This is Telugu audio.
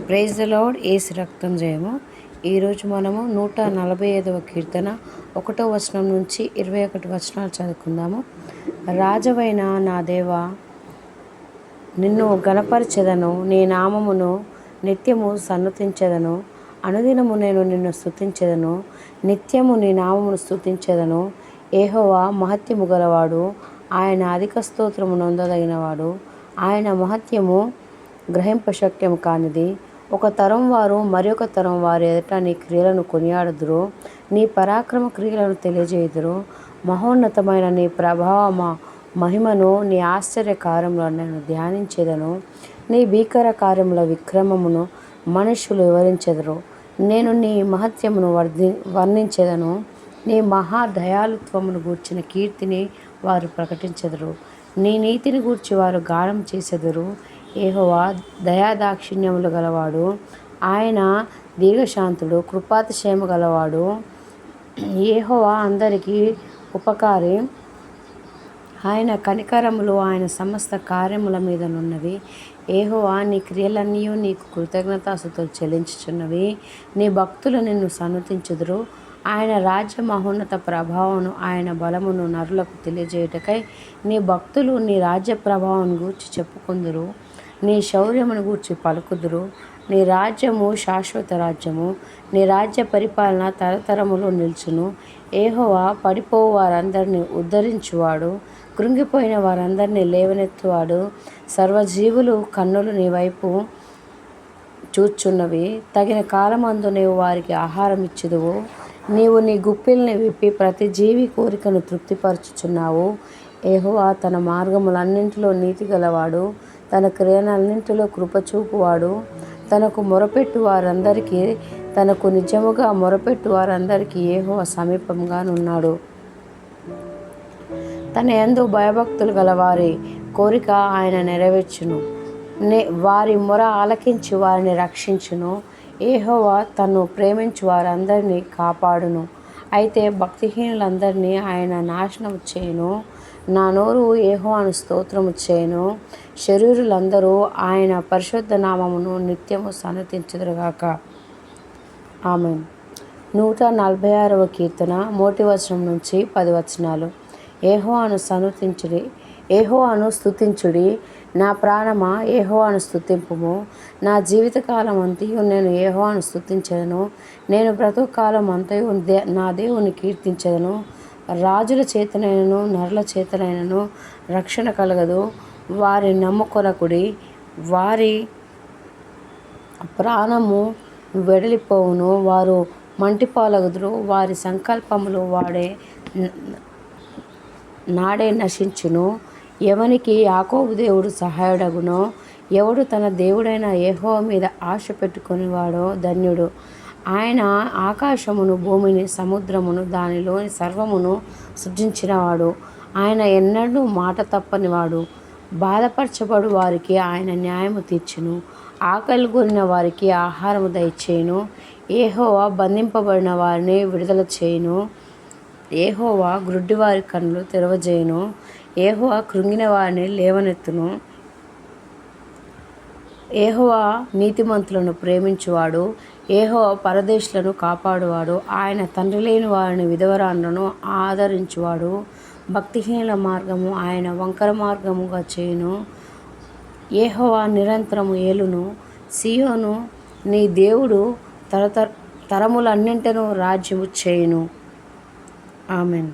Praise the lord. యేసు రక్తం జయము. ఈరోజు మనము 145వ కీర్తన 1వ వచనం నుంచి 21 వచనాలు చదువుకుందాము. రాజవైన నా దేవా, నిన్ను గణపరచెదను, నీ నామమును నిత్యము సన్నుతించెదను. అనుదినము నేను నిన్ను స్తుతించెదను, నిత్యము నీ నామమును స్తుతించెదను. యెహోవా మహత్యము గలవాడు, ఆయన అధిక స్తోత్రము నొందదగినవాడు. ఆయన మహత్యము గ్రహింపశక్యము కానిది. ఒక తరం వారు మరొక తరం వారి ఎదుట నీ క్రియలను కొనియాడుదురు, నీ పరాక్రమ క్రియలను తెలియజేయుదురు. మహోన్నతమైన నీ ప్రభావ మహిమను, నీ ఆశ్చర్య కార్యములను నేను ధ్యానించేదను. నీ భీకర కార్యముల విక్రమమును మనుషులు వివరించెదరు. నేను నీ మహత్యమును వర్ణించెదను, నీ మహా దయాళుత్వమును గూర్చిన కీర్తిని వారు ప్రకటించెదరు. నీ నీతిని గూర్చి వారు గానం చేసెదరు. యెహోవా దయాదాక్షిణ్యములు గలవాడు, ఆయన దీర్ఘశాంతుడు, కృపాతిశయము గలవాడు. యెహోవా అందరికీ ఉపకారి, ఆయన కనికరములు ఆయన సమస్త కార్యముల మీదనున్నవి. యెహోవా నీ క్రియలన్నీ నీకు కృతజ్ఞతాస్తుతులు చెల్లించుచున్నవి. నీ భక్తులు నిన్ను సన్నుతించుదురు. ఆయన రాజ్య మహోన్నత ప్రభావమును, ఆయన బలమును నరులకు తెలియజేయుటకై నీ భక్తులు నీ రాజ్య ప్రభావం గూర్చి చెప్పుకుందురు, నీ శౌర్యమును గూర్చి పలుకుదురు. నీ రాజ్యము శాశ్వత రాజ్యము, నీ రాజ్య పరిపాలన తరతరములు నిల్చును. యెహోవా పడిపోవు వారందరినీ ఉద్ధరించువాడు, కృంగిపోయిన వారందరినీ లేవనెత్తువాడు. సర్వజీవులు కన్నులు నీ వైపు చూచున్నవి. తగిన కాలమందు నీవు వారికి ఆహారం ఇచ్చుదువు. నీవు నీ గుప్పిల్ని విప్పి ప్రతి జీవి కోరికను తృప్తిపరచుచున్నావు. యెహోవా తన మార్గములన్నింటిలో నీతి గలవాడు, తన క్రియలన్నింటిలో కృపచూపువాడు. తనకు మొరపెట్టు వారందరికీ, తనకు నిజముగా మొరపెట్టు వారందరికీ యెహోవా సమీపంగానున్నాడు. తన యందు భయభక్తులు గల వారి కోరిక ఆయన నెరవేర్చును. వారి మొర ఆలకించి వారిని రక్షించును. యెహోవా తన్ను ప్రేమించు వారందరినీ కాపాడును, అయితే భక్తిహీనులందరినీ ఆయన నాశనము చేయును. నా నోరు యెహోవాను స్తోత్రము చేయును. శరీరులందరూ ఆయన పరిశుద్ధ నామమును నిత్యము సన్నతించుదురుగాక. ఆమేన్. 146వ కీర్తన 1వ వచనం నుంచి 10 వచనాలు. యెహోవాను సన్నుతించుడి, యెహోవాను స్తుతించుడి. నా ప్రాణమా, యెహోవాను స్తుతింపుము. నా జీవితకాలం అంతయు నేను యెహోవాను స్తుతించెదను. నేను బ్రతుకుకాలం అంతయు నా దేవుని కీర్తించెదను. రాజుల చేతనైనను నరుల చేతనైనను రక్షణ కలగదు. వారి నమ్ముకొనకుడి, వారి ప్రాణము వెడలిపోవును. వారు మంటిపాలగుదురు, వారి సంకల్పములు నాడే నశించును. ఎవనికి యాకోబు దేవుడు సహాయుడగునో, ఎవడు తన దేవుడైన యెహోవా మీద ఆశ పెట్టుకొనివాడో ధన్యుడు. ఆయన ఆకాశమును, భూమిని, సముద్రమును, దానిలోని సర్వమును సృజించినవాడు. ఆయన ఎన్నడూ మాట తప్పనివాడు. బాధపరచబడు వారికి ఆయన న్యాయము తీర్చును, ఆకలి గొనిన వారికి ఆహారము దయచేయును. యెహోవా బంధింపబడిన వారిని విడుదల చేయును. యెహోవా గ్రుడ్డివారి కన్నులు తెరవజేయును. యెహోవా కృంగిన వారిని లేవనెత్తును. యెహోవా నీతిమంతులను ప్రేమించువాడు. యెహోవా పరదేశులను కాపాడువాడు. ఆయన తండ్రి లేని వారిని, విధవరాండ్లను ఆదరించువాడు. భక్తిహీనుల మార్గము ఆయన వంకర మార్గముగా చేయును. యెహోవా నిరంతరము ఏలును. సీయోను నీ దేవుడు తరములన్నింటినూ రాజ్యము చేయును. ఆమేన్.